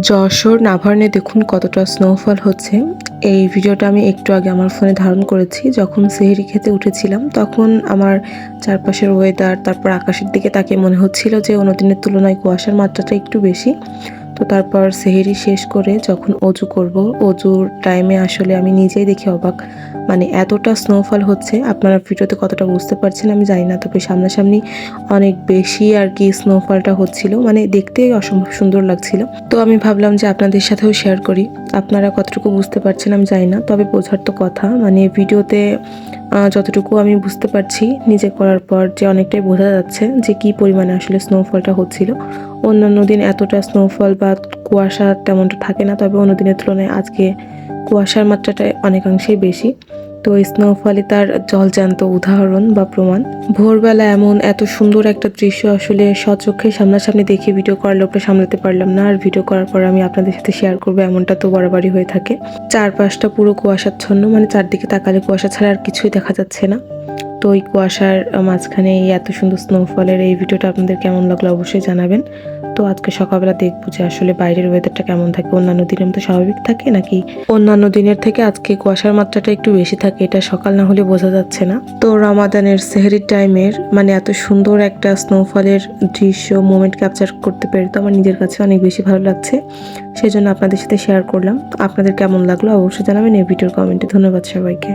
যশোর নাভার্নে দেখুন কতটা স্নোফল হচ্ছে। এই ভিডিওটা আমি একটু আগে আমার ফোনে ধারণ করেছি। যখন সেহরি খেতে উঠেছিলাম তখন আমার চারপাশের ওয়েদার, তারপর আকাশের দিকে তাকিয়ে মনে হচ্ছিল যে অন্যদিনের তুলনায় কুয়াশার মাত্রাটা একটু বেশি। তো তারপর সেহরি শেষ করে যখন অজু করব, অজুর টাইমে আসলে আমি নিজেই দেখে অবাক, মানে এতটা স্নোফল হচ্ছে। আপনারা ভিডিওতে কতটা বুঝতে পারছেন আমি জানি না, তবে সামনাসামনি অনেক বেশি আর কি স্নোফলটা হচ্ছিল, মানে দেখতেই অসম্ভব সুন্দর লাগছিল। তো আমি ভাবলাম যে আপনাদের সাথেও শেয়ার করি। আপনারা কতটুকু বুঝতে পারছেন আমি জানি না, তবে বোঝার তো কথা, মানে ভিডিওতে যতটুকু আমি বুঝতে পারছি নিজে করার পর যে অনেকটাই বোঝা যাচ্ছে যে কী পরিমাণে আসলে স্নোফলটা হচ্ছিল। অন্যান্য দিন এতটা স্নোফল বা কুয়াশা তেমনটা থাকে না, তবে অন্য দিনের তুলনায় আজকে কুয়াশার মাত্রাটা অনেকাংশেই বেশি। তো স্নোফলই তার জলজ্যান্ত উদাহরণ বা প্রমাণ। ভোরবেলা এমন এত সুন্দর একটা দৃশ্য আসলে স্বচক্ষে সামনাসামনি দেখে ভিডিও করার লোভটা সামলাতে পারলাম না, আর ভিডিও করার পর আমি আপনাদের সাথে শেয়ার করবো এমনটা তো বরাবরই হয়ে থাকে। চারপাশটা পুরো কুয়াশাচ্ছন্ন, মানে চারদিকে তাকালে কুয়াশা ছাড়া আর কিছুই দেখা যাচ্ছে না। তো ওই কুয়াশার মাঝখানে এই এত সুন্দর স্নোফলের এই ভিডিওটা আপনাদের কেমন লাগলো অবশ্যই জানাবেন। তো আজকে সকালবেলা দেখবো যে আসলে বাইরের ওয়েদারটা কেমন থাকে, অন্যান্য দিনের মতো স্বাভাবিক থাকে নাকি অন্যান্য দিনের থেকে আজকে কুয়াশার মাত্রাটা একটু বেশি থাকে, এটা সকাল না হলে বোঝা যাচ্ছে না। তো রমাদানের সেহরির টাইমের মানে এত সুন্দর একটা স্নোফলের দৃশ্য মোমেন্ট ক্যাপচার করতে পেরে তো আমার নিজের কাছে অনেক বেশি ভালো লাগছে, সেজন্য আপনাদের সাথে শেয়ার করলাম। আপনাদের কেমন লাগলো অবশ্যই জানাবেন এই ভিডিওর কমেন্টে। ধন্যবাদ সবাইকে।